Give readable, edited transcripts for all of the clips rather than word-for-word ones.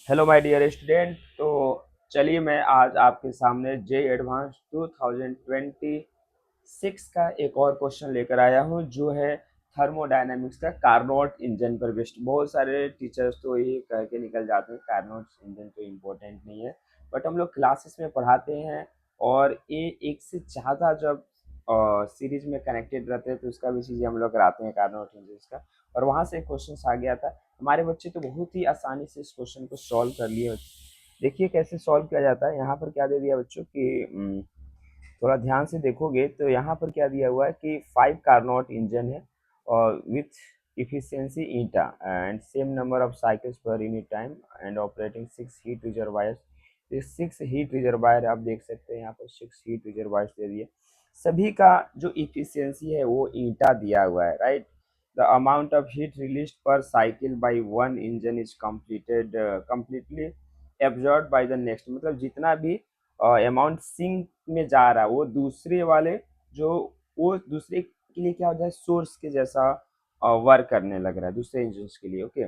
Hello my dear student. तो चलिए मैं आज आपके सामने जे एडवांस 2026 का एक और क्वेश्चन लेकर आया हूँ जो है थर्मोडायनामिक्स का कार्नोट इंजन पर बेस्ड। बहुत सारे टीचर्स तो ये कह के निकल जाते हैं कार्नोट इंजन तो इम्पोर्टेंट नहीं है, बट हम लोग क्लासेस में पढ़ाते हैं और ये एक से ज़्यादा जब सीरीज में कनेक्टेड रहते हैं तो उसका भी चीज़ें हम लोग कराते हैं कार्नोट इंजन का। और वहाँ से क्वेश्चन आ गया था, हमारे बच्चे तो बहुत ही आसानी से इस क्वेश्चन को सॉल्व कर लिए। देखिए कैसे सॉल्व किया जाता है। यहाँ पर क्या दे दिया बच्चों कि थोड़ा ध्यान से देखोगे तो यहाँ पर क्या दिया हुआ है कि 5 कार्नोट इंजन है और with efficiency eta and same number of cycles per unit time and operating 6 heat reservoirs. ये 6 हीट रिजर्वायर आप देख सकते हैं, यहाँ पर 6 हीट रिजर्वायर्स दे दिए। सभी का जो इफिशियंसी है वो ईटा दिया हुआ है, right. The amount of heat release per cycle by one engine is completely absorb by the next. मतलब जितना भी अमाउंट सिंक में जा रहा है वो दूसरे वाले जो वो दूसरे के लिए क्या हो जाए सोर्स के जैसा वर्क करने लग रहा है दूसरे इंजन के लिए। ओके।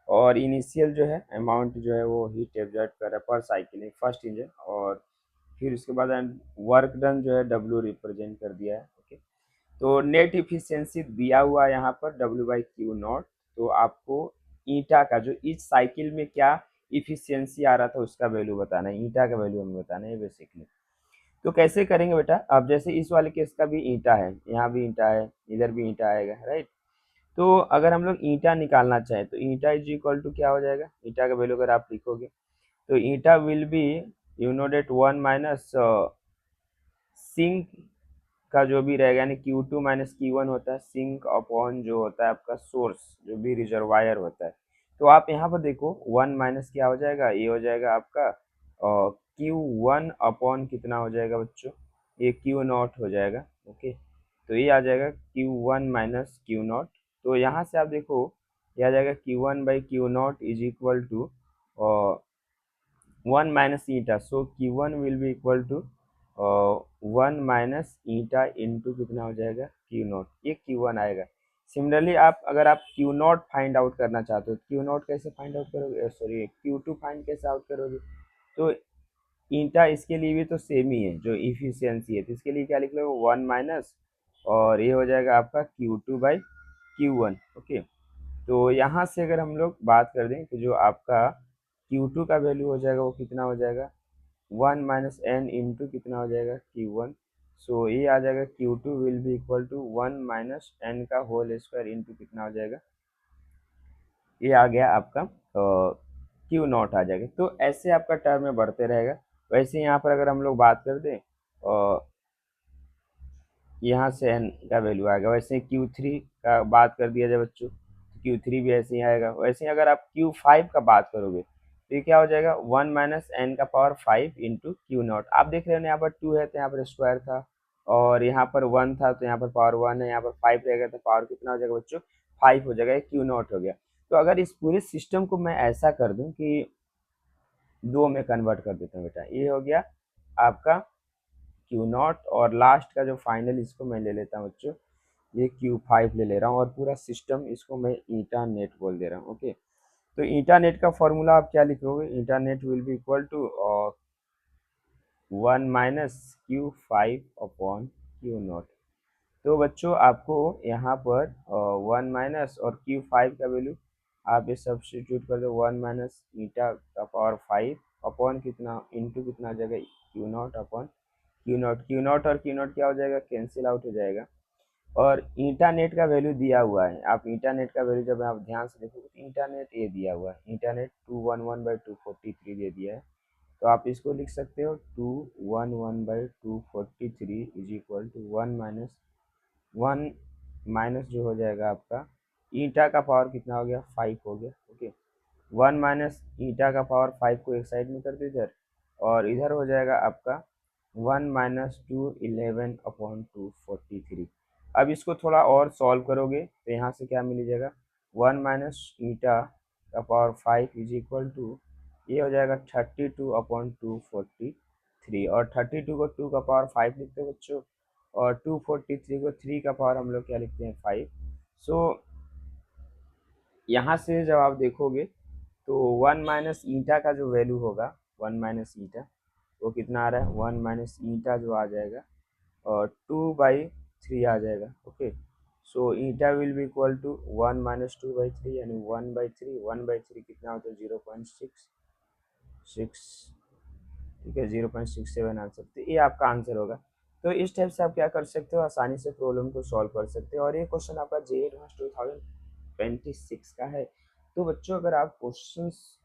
और इनिशियल जो है अमाउंट जो है वो हीट एब्जॉर्ब कर रहा है पर साइकिल फर्स्ट इंजन, और फिर उसके बाद वर्क डन जो है डब्ल्यू रिप्रेजेंट कर दिया है। ओके। तो नेट इफिशियंसी दिया हुआ है यहाँ पर डब्ल्यू बाई क्यू नॉट। तो आपको ईटा का जो इस साइकिल में क्या इफिशियंसी आ रहा था उसका वैल्यू बताना है, ईटा का वैल्यू हमें बताना है बेसिकली। तो कैसे करेंगे बेटा, अब जैसे इस वाले केस का भी ईटा है, यहाँ भी ईटा है, इधर भी ईटा आएगा, राइट। तो अगर हम लोग ईटा निकालना चाहें तो ईटा इज इक्वल टू क्या हो जाएगा, ईटा का वैल्यू अगर आप लिखोगे तो eta will be you know that 1 - sink का जो भी रहेगा, यानी Q2 - Q1 होता है सिंक अपॉन जो होता है आपका सोर्स जो भी रिजर्वायर होता है। तो आप यहाँ पर देखो 1 माइनस क्या हो जाएगा, ये हो जाएगा आपका Q1 अपॉन कितना हो जाएगा बच्चों, ये Q0 हो जाएगा। ओके। तो ये आ जाएगा Q1 - Q0। तो यहाँ से आप देखो ये आ जाएगा Q1 by Q0 is equal to 1 minus eta. So Q1 will be equal to 1 minus eta into कितना हो जाएगा Q0, ये Q1 आएगा। सिमिलरली आप अगर आप Q0 फाइंड आउट करना चाहते हो, Q0 कैसे फाइंड आउट करोगे, सॉरी Q2 फाइंड कैसे आउट करोगे। तो ईटा इसके लिए भी तो सेम ही है जो इफिशियंसी है, तो इसके लिए क्या लिख लो 1 माइनस और ये हो जाएगा आपका Q2 बाई Q1। ओके। तो यहाँ से अगर हम लोग बात कर दें तो जो आपका Q2 का वैल्यू हो जाएगा वो कितना हो जाएगा 1 माइनस एन इंटू कितना हो जाएगा Q1। सो ये आ जाएगा Q2 will be equal to 1 minus n का होल स्क्वायर इंटू कितना हो जाएगा, ये आ गया आपका Q0 आ जाएगा। तो ऐसे आपका टर्म में बढ़ते रहेगा। वैसे यहाँ पर अगर हम लोग बात कर दें यहाँ से एन का वैल्यू आएगा, वैसे Q3 का बात कर दिया जाए बच्चों तो Q3 भी ऐसे ही आएगा। वैसे ही अगर आप Q5 का बात करोगे तो ये क्या हो जाएगा 1 माइनस एन का पावर 5 इंटू Q0। आप देख रहे हो यहाँ पर 2 है तो यहाँ पर स्क्वायर था, और यहाँ पर 1 था तो यहाँ पर पावर 1 है, यहाँ पर 5 रहेगा तो पावर कितना हो जाएगा बच्चों 5 हो जाएगा, Q0 हो गया। तो अगर इस पूरे सिस्टम को मैं ऐसा कर दूं कि दो में कन्वर्ट कर देता हूँ बेटा, ये हो गया आपका Q0, और लास्ट का जो फाइनल इसको मैं ले लेता हूँ बच्चों, ये Q5 ले ले रहा हूँ, और पूरा सिस्टम इसको मैं ईटा नेट बोल दे रहा हूँ। ओके। तो ईटा नेट का फॉर्मूला आप क्या लिखोगे, eta net will be equal to 1 minus Q5 upon Q0। तो बच्चों आपको यहाँ पर 1 माइनस और Q5 का वैल्यू आप ये सब्सटीट्यूट कर दो, 1 माइनस ईटा का पावर 5 अपॉन कितना इंटू कितना आ जाएगा Q0 अपॉन Q0। Q0 और Q0 क्या हो जाएगा, कैंसिल आउट हो जाएगा। और इंटरनेट का वैल्यू दिया हुआ है, आप इंटरनेट का वैल्यू जब आप ध्यान से देखोगे तो इंटरनेट ये दिया हुआ है, इंटरनेट 211/243 दे दिया है। तो आप इसको लिख सकते हो 211/243 इज इक्वल टू 1 माइनस जो हो जाएगा आपका ईटा का पावर कितना हो गया 5 हो गया। ओके। 1 माइनस ईटा का पावर 5 को एक साइड में कर दो इधर, और इधर हो जाएगा आपका 1 माइनस 211/243। अब इसको थोड़ा और सॉल्व करोगे तो यहाँ से क्या मिल जाएगा 1 माइनस ईटा का पावर 5 इज इक्वल टू ये हो जाएगा 32/243, और 32 को 2 का पावर 5 लिखते हैं बच्चों, और 243 को 3 का पावर हम लोग क्या लिखते हैं 5। सो यहाँ से जब आप देखोगे तो 1 माइनस ईटा का जो वैल्यू होगा, 1 माइनस ईटा वो कितना आ रहा है, 1 माइनस ईटा जो आ जाएगा और 2/3 आ जाएगा। Okay, so eta will be equal to 1 minus 2/3 यानी 1/3, 1/3 कितना होता है 0.66, ठीक है 0.67 आंसर, तो ये आपका आंसर होगा। तो इस टाइप से आप क्या कर सकते हो, आसानी से प्रॉब्लम को सॉल्व कर सकते हो। और ये क्वेश्चन आपका जे एडवांस 2026 का है। तो बच्चों अगर आप क्वेश्चंस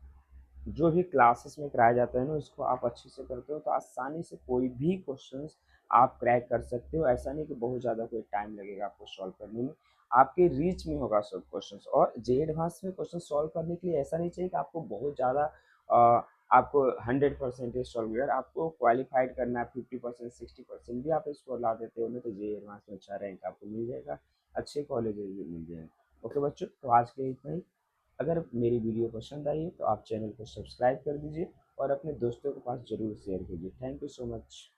जो भी क्लासेस में कराया जाता है ना उसको आप अच्छे से करते हो तो आसानी से कोई भी क्वेश्चंस आप क्रैक कर सकते हो। ऐसा नहीं कि बहुत ज़्यादा कोई टाइम लगेगा आपको सॉल्व करने में, आपके रीच में होगा सब क्वेश्चंस। और जे एडवांस में क्वेश्चन सॉल्व करने के लिए ऐसा नहीं चाहिए कि आपको बहुत ज़्यादा आपको 100% सॉल्व कर, आपको क्वालिफाइड करना है 50%, 60% भी आप इसको ला देते हो ना तो जे एडवांस में अच्छा रैंक आपको मिल जाएगा, अच्छे कॉलेजेस भी मिल जाएंगे। ओके बच्चों, तो आज के इतना ही। अगर मेरी वीडियो पसंद आई है तो आप चैनल को सब्सक्राइब कर दीजिए और अपने दोस्तों के पास ज़रूर शेयर कीजिए। Thank you so much.